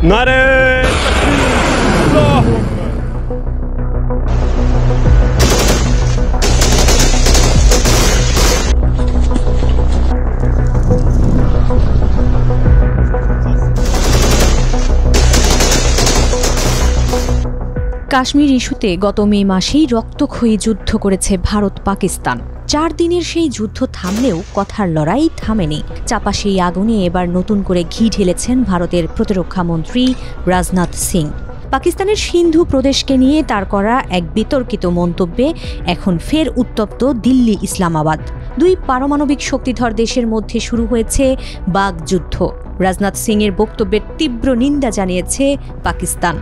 নারে কাশ্মীর ইস্যুতে গত মে মাসেই রক্তক্ষয়ী যুদ্ধ করেছে ভারত পাকিস্তান। 4 দিনের সেই যুদ্ধ থামলেও কথার লড়াই থামেনি। চাপা সেই আগুনে এবার নতুন করে ঘি ঢেলেছেন ভারতের প্রতিরক্ষা মন্ত্রী রাজনাথ সিং। পাকিস্তানের সিন্ধু প্রদেশকে নিয়ে তার করা এক বিতর্কিত মন্তব্যে এখন ফের উত্তপ্ত দিল্লি ইসলামাবাদ। 2 পারমাণবিক শক্তিধর দেশের মধ্যে শুরু হয়েছে বাগযুদ্ধ। রাজনাথ সিংয়ের বক্তব্যের তীব্র নিন্দা জানিয়েছে পাকিস্তান।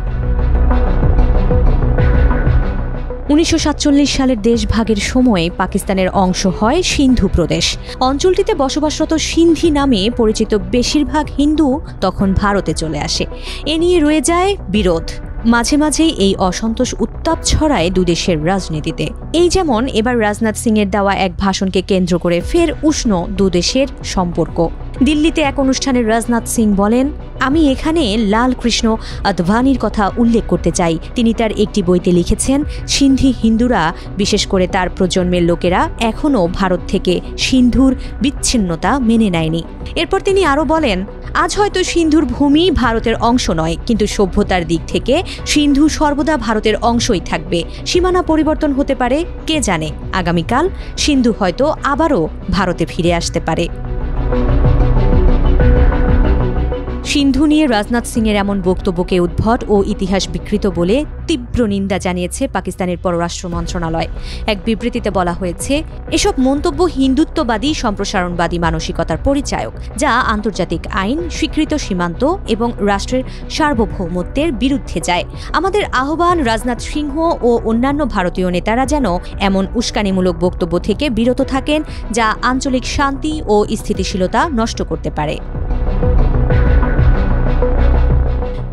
1947 সালের দেশভাগের সময়ে পাকিস্তানের অংশ হয় সিন্ধু প্রদেশ। অঞ্চলটিতে বসবাসরত সিন্ধি নামে পরিচিত বেশিরভাগ হিন্দু তখন ভারতে চলে আসে। এ নিয়ে রয়ে যায় বিরোধ। মাঝে মাঝেই এই অসন্তোষ উত্তাপ ছড়ায় দুদেশের রাজনীতিতে। এই যেমন এবার রাজনাথ সিংয়ের দেওয়া এক ভাষণকে কেন্দ্র করে ফের উষ্ণ দুদেশের সম্পর্ক। দিল্লিতে এক অনুষ্ঠানে রাজনাথ সিং বলেন, আমি এখানে লাল কৃষ্ণ আদভানির কথা উল্লেখ করতে চাই। তিনি তার একটি বইতে লিখেছেন, সিন্ধি হিন্দুরা, বিশেষ করে তার প্রজন্মের লোকেরা এখনও ভারত থেকে সিন্ধুর বিচ্ছিন্নতা মেনে নেয়নি। এরপর তিনি আরও বলেন, আজ হয়তো সিন্ধুর ভূমি ভারতের অংশ নয়, কিন্তু সভ্যতার দিক থেকে সিন্ধু সর্বদা ভারতের অংশই থাকবে। সীমানা পরিবর্তন হতে পারে, কে জানে, আগামীকাল সিন্ধু হয়তো আবারও ভারতে ফিরে আসতে পারে। সিন্ধু নিয়ে রাজনাথ সিংয়ের এমন বক্তব্যকে উদ্ভট ও ইতিহাস বিকৃত বলে তীব্র নিন্দা জানিয়েছে পাকিস্তানের পররাষ্ট্র মন্ত্রণালয়। এক বিবৃতিতে বলা হয়েছে, এসব মন্তব্য হিন্দুত্ববাদী সম্প্রসারণবাদী মানসিকতার পরিচায়ক, যা আন্তর্জাতিক আইন, স্বীকৃত সীমান্ত এবং রাষ্ট্রের সার্বভৌমত্বের বিরুদ্ধে যায়। আমাদের আহ্বান, রাজনাথ সিংহ ও অন্যান্য ভারতীয় নেতারা যেন এমন উস্কানিমূলক বক্তব্য থেকে বিরত থাকেন, যা আঞ্চলিক শান্তি ও স্থিতিশীলতা নষ্ট করতে পারে।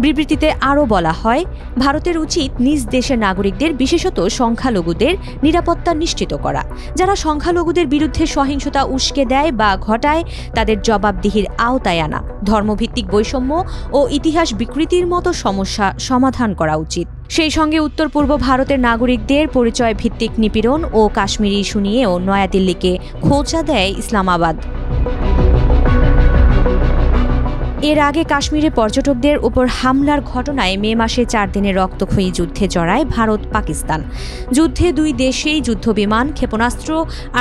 বিবৃতিতে আরও বলা হয়, ভারতের উচিত নিজ দেশের নাগরিকদের, বিশেষত সংখ্যালঘুদের নিরাপত্তা নিশ্চিত করা। যারা সংখ্যালঘুদের বিরুদ্ধে সহিংসতা উস্কে দেয় বা ঘটায়, তাদের জবাবদিহির আওতায় আনা, ধর্মভিত্তিক বৈষম্য ও ইতিহাস বিকৃতির মতো সমস্যা সমাধান করা উচিত। সেই সঙ্গে উত্তর পূর্ব ভারতের নাগরিকদের পরিচয় ভিত্তিক নিপীড়ন ও কাশ্মীর ইস্যু নিয়েও নয়াদিল্লিকে খোঁচা দেয় ইসলামাবাদ। এর আগে কাশ্মীরে পর্যটকদের উপর হামলার ঘটনায় মে মাসে 4 দিনের রক্তক্ষয়ী যুদ্ধে জড়ায় ভারত পাকিস্তান। যুদ্ধে 2 দেশেই যুদ্ধবিমান, ক্ষেপণাস্ত্র,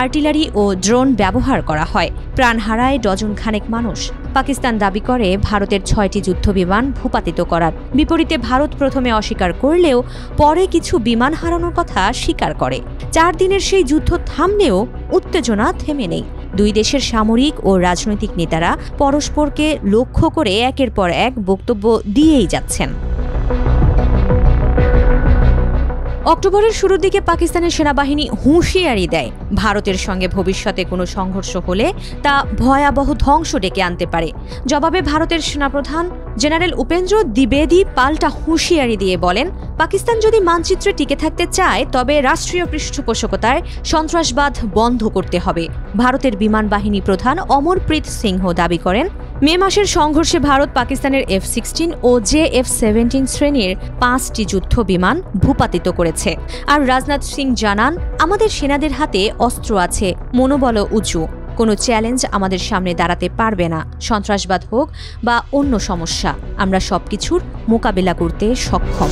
আর্টিলারি ও ড্রোন ব্যবহার করা হয়। প্রাণ হারায় ডজন খানেক মানুষ। পাকিস্তান দাবি করে ভারতের 6টি যুদ্ধবিমান ভূপাতিত করার। বিপরীতে ভারত প্রথমে অস্বীকার করলেও পরে কিছু বিমান হারানোর কথা স্বীকার করে। 4 দিনের সেই যুদ্ধ থামলেও উত্তেজনা থেমে নেই। 2 দেশের সামরিক ও রাজনৈতিক নেতারা পরস্পরকে লক্ষ্য করে একের পর এক বক্তব্য দিয়েই যাচ্ছেন। অক্টোবরের শুরুর দিকে পাকিস্তানের সেনাবাহিনী হুঁশিয়ারি দেয়, ভারতের সঙ্গে ভবিষ্যতে কোনো সংঘর্ষ হলে তা ভয়াবহ ধ্বংস ডেকে আনতে পারে। জবাবে ভারতের সেনাপ্রধান জেনারেল উপেন্দ্র দ্বিবেদী পাল্টা হুঁশিয়ারি দিয়ে বলেন, পাকিস্তান যদি মানচিত্রে টিকে থাকতে চায়, তবে রাষ্ট্রীয় পৃষ্ঠপোষকতায় সন্ত্রাসবাদ বন্ধ করতে হবে। ভারতের বিমান বাহিনী প্রধান অমরপ্রীত সিংহ দাবি করেন, মে মাসের সংঘর্ষে ভারত পাকিস্তানের F-16 ও JF-17 শ্রেণীর 5টি যুদ্ধ বিমান ভূপাতিত করেছে। আর রাজনাথ সিং জানান, আমাদের সেনাদের হাতে অস্ত্র আছে, মনোবলও উঁচু। কোনো চ্যালেঞ্জ আমাদের সামনে দাঁড়াতে পারবে না। সন্ত্রাসবাদ হোক বা অন্য সমস্যা, আমরা সবকিছুর মোকাবিলা করতে সক্ষম।